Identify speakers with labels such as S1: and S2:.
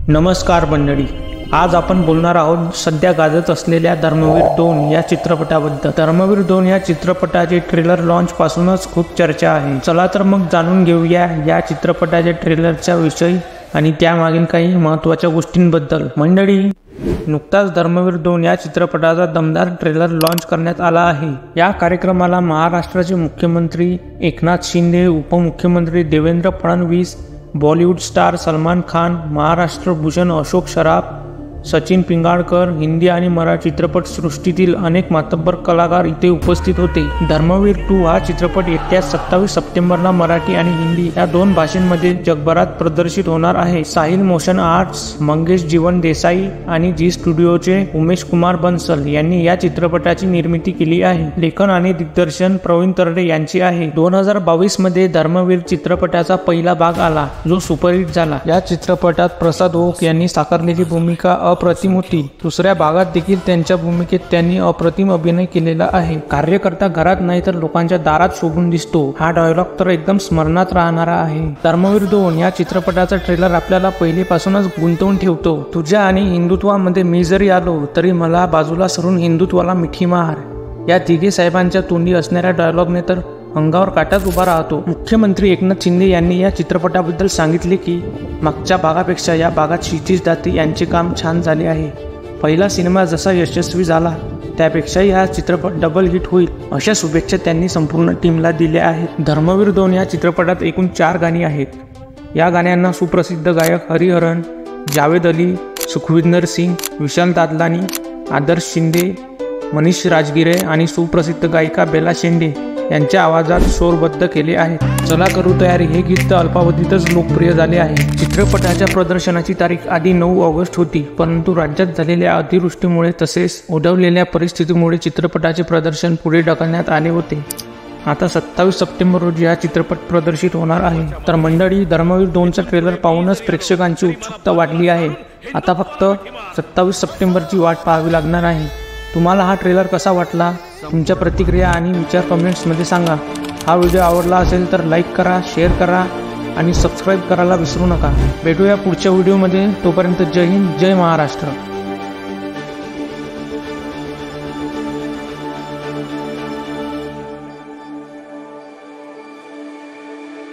S1: नमस्कार मंडळी, आज आपण बोलणार आहोत सध्या गाजत असलेल्या धर्मवीर 2 या चित्रपटाबद्दल। धर्मवीर 2 या चित्रपटाचे ट्रेलर लॉन्च पासूनच खूप चर्चा आहे। चला तर मग जाणून घेऊया या चित्रपटाच्या ट्रेलरच्या विषयी आणि त्यामागील काही महत्त्वाच्या गोष्टींबद्दल। मंडळी, नुकताच धर्मवीर 2 या चित्रपटाचा दमदार ट्रेलर लॉन्च करण्यात आला आहे। या कार्यक्रमाला महाराष्ट्राचे मुख्यमंत्री एकनाथ शिंदे, उपमुख्यमंत्री देवेंद्र फडणवीस, बॉलिवूड स्टार सलमान खान, महाराष्ट्र भूषण अशोक सराफ, सचिन पिंगाळकर, हिंदी आणि मराठी चित्रपट सृष्टीतील अनेक मातब्बर कलाकार इथे उपस्थित होते। धर्मवीर 2 हा चित्रपट येत्या 27 सप्टेंबरला मराठी आणि हिंदी या दोन भाषांमध्ये जगभरात प्रदर्शित होणार आहे। साहिल मोशन आर्ट्स, मंगेश जीवन देसाई आणि जी स्टुडिओचे उमेश कुमार बन्सल यांनी या चित्रपटाची निर्मिती केली आहे। लेखन आणि दिग्दर्शन प्रवीण तरडे यांचे आहे। 2022 मध्ये धर्मवीर चित्रपटाचा पहिला भाग आला, जो सुपरहिट झाला। या चित्रपटात प्रसाद ओक यांनी साकारलेली भूमिका अप्रतिम होती। दुसऱ्या भागात देखील त्यांच्या भूमिकेत त्यांनी अप्रतिम अभिनय केलेला आहे। कार्यकर्ता घरात नाही तर लोकांच्या दारात शोभून दिसतो, हा डायलॉग तर एकदम स्मरणात राहणारा आहे। धर्मवीर 2 या चित्रपटाचा ट्रेलर आपल्याला पहिलेपासूनच गुंतवून ठेवतो। तुझ्या आणि हिंदुत्वामध्ये मी जरी आलो तरी मला बाजूला सरून हिंदुत्वाला मिठी मार, या तिघे साहेबांच्या तोंडी असणाऱ्या डायलॉगने तर अंगावर काटाच उभा राहतो। मुख्यमंत्री एकनाथ शिंदे यांनी या चित्रपटाबद्दल सांगितले की मागच्या भागापेक्षा या भागात क्षितिज दाते यांचे काम छान झाले आहे। पहिला सिनेमा जसा यशस्वी झाला त्यापेक्षाही हा चित्रपट डबल हिट होईल, अशा शुभेच्छा त्यांनी संपूर्ण टीमला दिल्या आहेत। धर्मवीर 2 या चित्रपटात एकूण 4 गाणी आहेत। या गाण्यांना सुप्रसिद्ध गायक हरिहरन, जावेद अली, सुखविंदर सिंग, विशाल दादलानी, आदर्श शिंदे, मनीष राजगिरे आणि सुप्रसिद्ध गायिका बेला शेंडे यांच्या आवाजात स्वरबद्ध केले आहे। चला करू तयारी हे गीत अल्पावधीतच लोकप्रिय झाले आहे। चित्रपटाच्या प्रदर्शनाची तारीख आधी 9 ऑगस्ट होती, परंतु राज्यात झालेल्या अतिवृष्टीमुळे तसेच ओढवलेल्या परिस्थितीमुळे चित्रपटाचे प्रदर्शन पुढे ढकलण्यात आले होते। आता 27 सप्टेंबर रोजी हा चित्रपट प्रदर्शित होणार आहे। तर मंडळी, धर्मवीर 2चा ट्रेलर पाहूनच प्रेक्षकांची उत्सुकता वाढली आहे। आता फक्त 27 सप्टेंबरची वाट पाहावी लागणार आहे। तुम्हाला हा ट्रेलर कसा वाटला? तुमच्या प्रतिक्रिया आणि विचार कमेंट्समध्ये सांगा। हा व्हिडिओ आवडला असेल तर लाईक करा, शेअर करा आणि सबस्क्राईब करायला विसरू नका। भेटूया पुढच्या व्हिडिओमध्ये। तोपर्यंत जय हिंद, जय महाराष्ट्र।